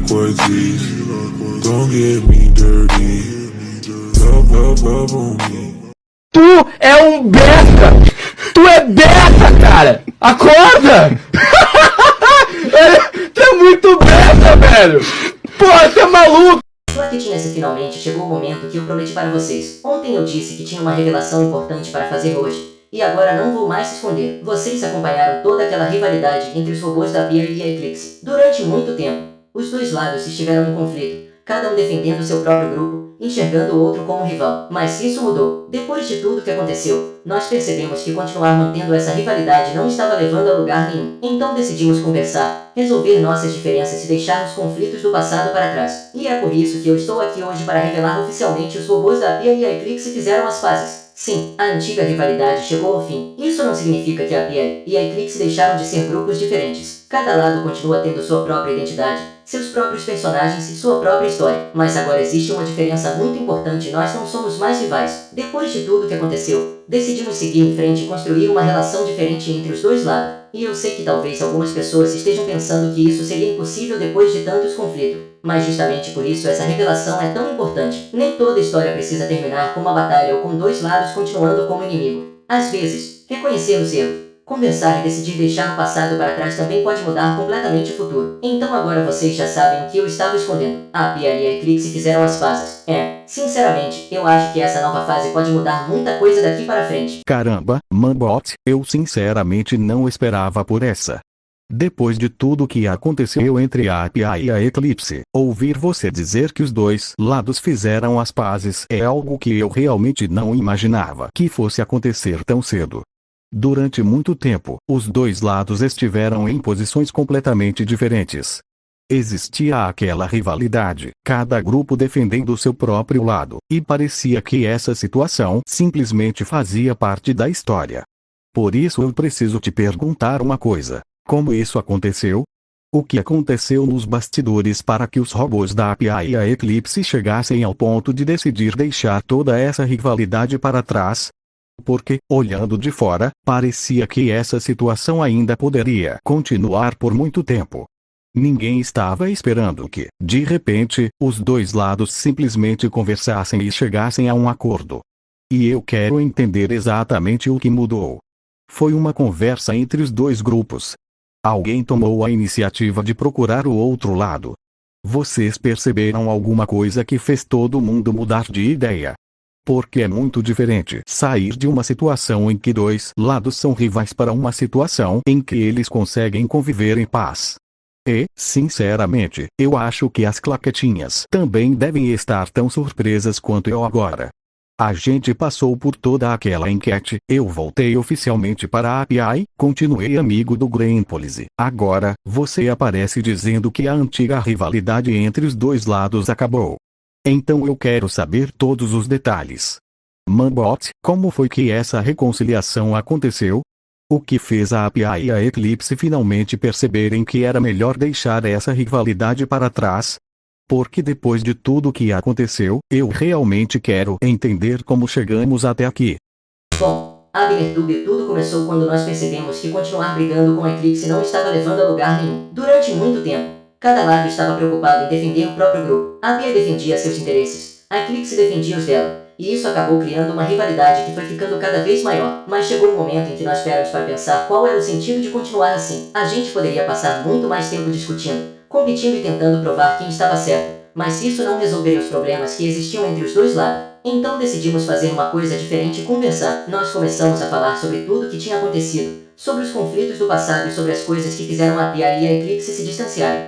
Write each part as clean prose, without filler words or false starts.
like what's easy. Don't get me dirty. Love on me. Tu é um besta! Tu é besta, cara! Acorda! Tu é muito besta, velho! Porra, você é maluco! Claquetinhas, finalmente chegou o momento que eu prometi para vocês. Ontem eu disse que tinha uma revelação importante para fazer hoje. E agora não vou mais se esconder. Vocês acompanharam toda aquela rivalidade entre os robôs da Pier e a Eclipse. Durante muito tempo, os dois lados estiveram em conflito, cada um defendendo seu próprio grupo, enxergando o outro como rival. Mas isso mudou. Depois de tudo que aconteceu, nós percebemos que continuar mantendo essa rivalidade não estava levando a lugar nenhum. Então decidimos conversar, resolver nossas diferenças e deixar os conflitos do passado para trás. E é por isso que eu estou aqui hoje para revelar oficialmente os robôs da Pia e a Eclipse fizeram as pazes. Sim, a antiga rivalidade chegou ao fim. Isso não significa que a Pia e a Eclipse deixaram de ser grupos diferentes. Cada lado continua tendo sua própria identidade, seus próprios personagens e sua própria história. Mas agora existe uma diferença muito importante: nós não somos mais rivais. Depois de tudo que aconteceu, decidimos seguir em frente e construir uma relação diferente entre os dois lados. E eu sei que talvez algumas pessoas estejam pensando que isso seria impossível depois de tantos conflitos. Mas justamente por isso essa revelação é tão importante. Nem toda história precisa terminar com uma batalha ou com dois lados continuando como inimigo. Às vezes, reconhecer os erros, conversar e decidir deixar o passado para trás também pode mudar completamente o futuro. Então agora vocês já sabem o que eu estava escondendo. A Pia e a Eclipse fizeram as pazes. Sinceramente, eu acho que essa nova fase pode mudar muita coisa daqui para frente. Caramba, Manbot, eu sinceramente não esperava por essa. Depois de tudo que aconteceu entre a Pia e a Eclipse, ouvir você dizer que os dois lados fizeram as pazes é algo que eu realmente não imaginava que fosse acontecer tão cedo. Durante muito tempo, os dois lados estiveram em posições completamente diferentes. Existia aquela rivalidade, cada grupo defendendo seu próprio lado, e parecia que essa situação simplesmente fazia parte da história. Por isso eu preciso te perguntar uma coisa: como isso aconteceu? O que aconteceu nos bastidores para que os robôs da Pia e a Eclipse chegassem ao ponto de decidir deixar toda essa rivalidade para trás? Porque, olhando de fora, parecia que essa situação ainda poderia continuar por muito tempo. Ninguém estava esperando que, de repente, os dois lados simplesmente conversassem e chegassem a um acordo. E eu quero entender exatamente o que mudou. Foi uma conversa entre os dois grupos. Alguém tomou a iniciativa de procurar o outro lado. Vocês perceberam alguma coisa que fez todo mundo mudar de ideia? Porque é muito diferente sair de uma situação em que dois lados são rivais para uma situação em que eles conseguem conviver em paz. E, sinceramente, eu acho que as claquetinhas também devem estar tão surpresas quanto eu agora. A gente passou por toda aquela enquete, eu voltei oficialmente para a API, continuei amigo do Greenpolice. Agora, você aparece dizendo que a antiga rivalidade entre os dois lados acabou. Então eu quero saber todos os detalhes. Manbot, como foi que essa reconciliação aconteceu? O que fez a API e a Eclipse finalmente perceberem que era melhor deixar essa rivalidade para trás? Porque depois de tudo que aconteceu, eu realmente quero entender como chegamos até aqui. Bom, a abertura tudo começou quando nós percebemos que continuar brigando com a Eclipse não estava levando a lugar nenhum. Durante muito tempo, cada lado estava preocupado em defender o próprio grupo. A Pia defendia seus interesses, a Eclipse defendia os dela. E isso acabou criando uma rivalidade que foi ficando cada vez maior. Mas chegou um momento em que nós paramos para pensar qual era o sentido de continuar assim. A gente poderia passar muito mais tempo discutindo, competindo e tentando provar quem estava certo. Mas isso não resolveria os problemas que existiam entre os dois lados. Então decidimos fazer uma coisa diferente e conversar. Nós começamos a falar sobre tudo o que tinha acontecido, sobre os conflitos do passado e sobre as coisas que fizeram a Pia e a Eclipse se distanciarem.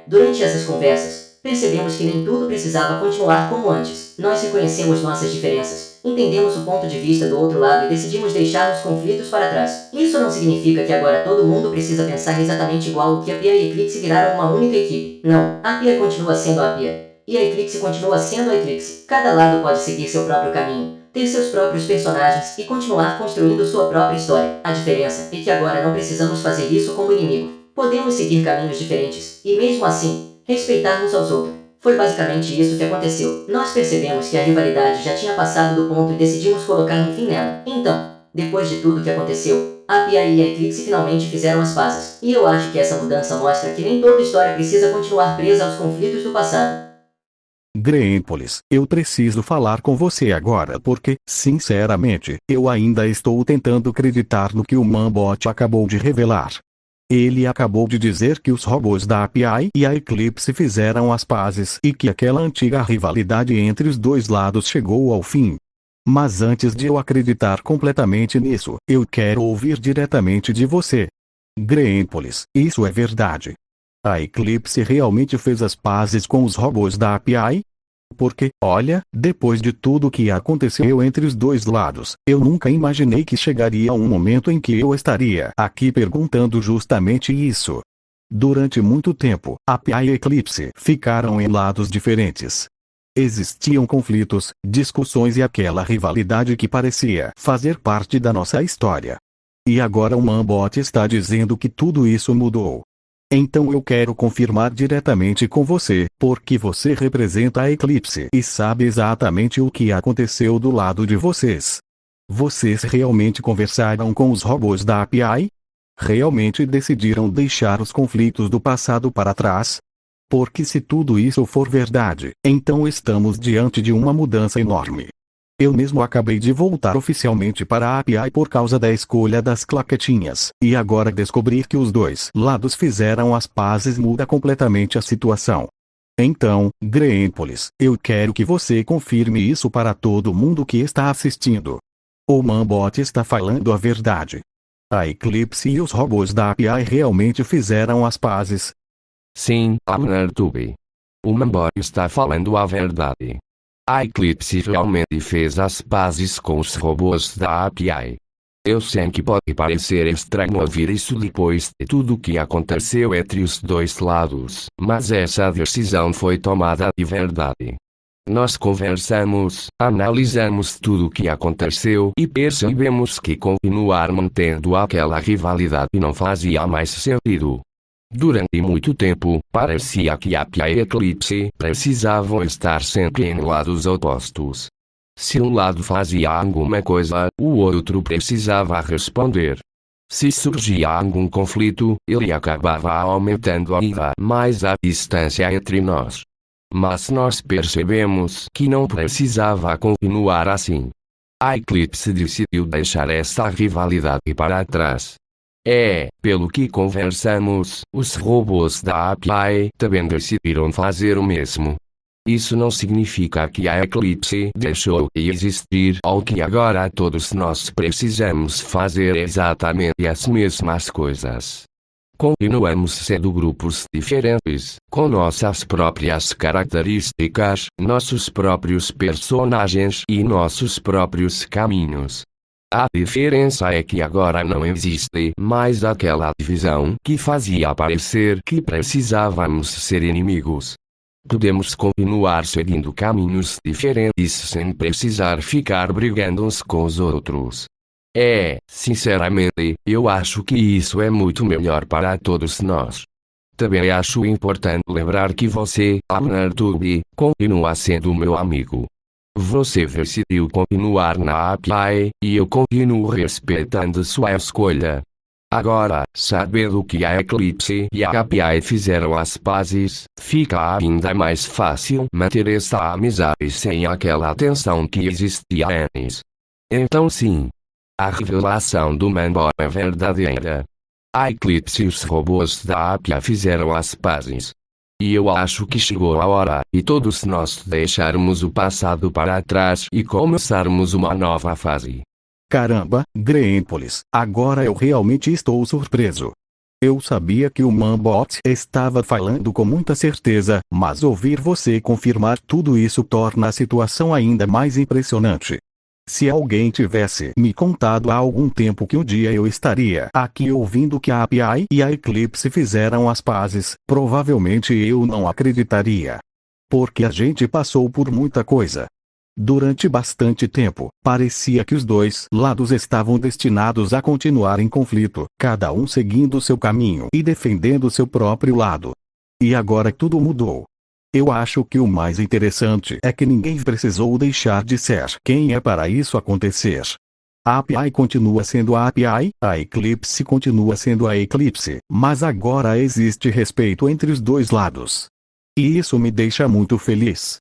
Durante essas conversas, percebemos que nem tudo precisava continuar como antes. Nós reconhecemos nossas diferenças, entendemos o ponto de vista do outro lado e decidimos deixar os conflitos para trás. Isso não significa que agora todo mundo precisa pensar exatamente igual ou que a Pia e a Eclipse viraram uma única equipe. Não, a Pia continua sendo a Pia, e a Eclipse continua sendo a Eclipse. Cada lado pode seguir seu próprio caminho, ter seus próprios personagens e continuar construindo sua própria história. A diferença é que agora não precisamos fazer isso como inimigo. Podemos seguir caminhos diferentes, e mesmo assim, respeitar uns aos outros. Foi basicamente isso que aconteceu. Nós percebemos que a rivalidade já tinha passado do ponto e decidimos colocar um fim nela. Então, depois de tudo que aconteceu, A Pia e a Eclipse finalmente fizeram as pazes. E eu acho que essa mudança mostra que nem toda história precisa continuar presa aos conflitos do passado. Greenpolis, eu preciso falar com você agora porque, sinceramente, eu ainda estou tentando acreditar no que o Mambot acabou de revelar. Ele acabou de dizer que os robôs da API e a Eclipse fizeram as pazes e que aquela antiga rivalidade entre os dois lados chegou ao fim. Mas antes de eu acreditar completamente nisso, eu quero ouvir diretamente de você. Greenpolis, isso é verdade? A Eclipse realmente fez as pazes com os robôs da API? Porque, olha, depois de tudo que aconteceu entre os dois lados, eu nunca imaginei que chegaria um momento em que eu estaria aqui perguntando justamente isso. Durante muito tempo, API e Eclipse ficaram em lados diferentes. Existiam conflitos, discussões e aquela rivalidade que parecia fazer parte da nossa história. E agora o Mambot está dizendo que tudo isso mudou. Então eu quero confirmar diretamente com você, porque você representa a Eclipse e sabe exatamente o que aconteceu do lado de vocês. Vocês realmente conversaram com os robôs da API? Realmente decidiram deixar os conflitos do passado para trás? Porque se tudo isso for verdade, então estamos diante de uma mudança enorme. Eu mesmo acabei de voltar oficialmente para a API por causa da escolha das claquetinhas, e agora descobrir que os dois lados fizeram as pazes muda completamente a situação. Então, Greenpolis, eu quero que você confirme isso para todo mundo que está assistindo. O Mambot está falando a verdade. A Eclipse e os robôs da API realmente fizeram as pazes. Sim, Abnertube. O Mambot está falando a verdade. A Eclipse realmente fez as pazes com os robôs da API. Eu sei que pode parecer estranho ouvir isso depois de tudo o que aconteceu entre os dois lados, mas essa decisão foi tomada de verdade. Nós conversamos, analisamos tudo o que aconteceu e percebemos que continuar mantendo aquela rivalidade não fazia mais sentido. Durante muito tempo, parecia que a API e Eclipse precisavam estar sempre em lados opostos. Se um lado fazia alguma coisa, o outro precisava responder. Se surgia algum conflito, ele acabava aumentando ainda mais a distância entre nós. Mas nós percebemos que não precisava continuar assim. A Eclipse decidiu deixar essa rivalidade para trás. Pelo que conversamos, os robôs da API também decidiram fazer o mesmo. Isso não significa que a Eclipse deixou de existir ou que agora todos nós precisamos fazer exatamente as mesmas coisas. Continuamos sendo grupos diferentes, com nossas próprias características, nossos próprios personagens e nossos próprios caminhos. A diferença é que agora não existe mais aquela divisão que fazia parecer que precisávamos ser inimigos. Podemos continuar seguindo caminhos diferentes sem precisar ficar brigando uns com os outros. Sinceramente, eu acho que isso é muito melhor para todos nós. Também acho importante lembrar que você, Abnertube, continua sendo meu amigo. Você decidiu continuar na API, e eu continuo respeitando sua escolha. Agora, sabendo que a Eclipse e a API fizeram as pazes, fica ainda mais fácil manter essa amizade sem aquela tensão que existia antes. Então sim, a revelação do Mambot é verdadeira. A Eclipse e os robôs da API fizeram as pazes. E eu acho que chegou a hora, e todos nós deixarmos o passado para trás e começarmos uma nova fase. Caramba, Greenpolis, agora eu realmente estou surpreso. Eu sabia que o Mambot estava falando com muita certeza, mas ouvir você confirmar tudo isso torna a situação ainda mais impressionante. Se alguém tivesse me contado há algum tempo que um dia eu estaria aqui ouvindo que a API e a Eclipse fizeram as pazes, provavelmente eu não acreditaria. Porque a gente passou por muita coisa. Durante bastante tempo, parecia que os dois lados estavam destinados a continuar em conflito, cada um seguindo seu caminho e defendendo seu próprio lado. E agora tudo mudou. Eu acho que o mais interessante é que ninguém precisou deixar de ser quem é para isso acontecer. A API continua sendo a API, a Eclipse continua sendo a Eclipse, mas agora existe respeito entre os dois lados. E isso me deixa muito feliz.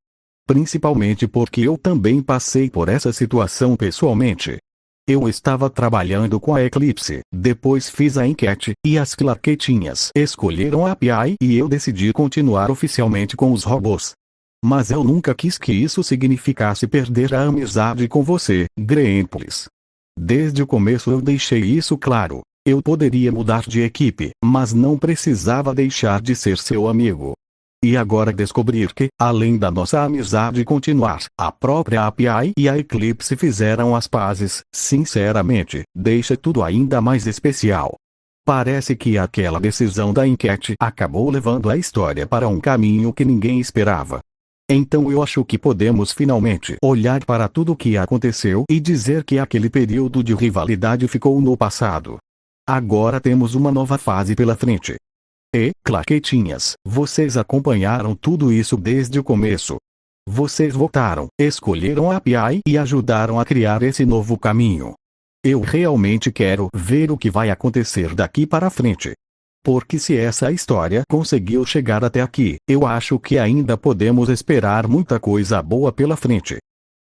Principalmente porque eu também passei por essa situação pessoalmente. Eu estava trabalhando com a Eclipse, depois fiz a enquete, e as claquetinhas escolheram a API e eu decidi continuar oficialmente com os robôs. Mas eu nunca quis que isso significasse perder a amizade com você, Greenpolis. Desde o começo eu deixei isso claro. Eu poderia mudar de equipe, mas não precisava deixar de ser seu amigo. E agora descobrir que, além da nossa amizade continuar, a própria API e a Eclipse fizeram as pazes, sinceramente, deixa tudo ainda mais especial. Parece que aquela decisão da enquete acabou levando a história para um caminho que ninguém esperava. Então eu acho que podemos finalmente olhar para tudo o que aconteceu e dizer que aquele período de rivalidade ficou no passado. Agora temos uma nova fase pela frente. E, claquetinhas, vocês acompanharam tudo isso desde o começo. Vocês votaram, escolheram a API e ajudaram a criar esse novo caminho. Eu realmente quero ver o que vai acontecer daqui para frente. Porque se essa história conseguiu chegar até aqui, eu acho que ainda podemos esperar muita coisa boa pela frente.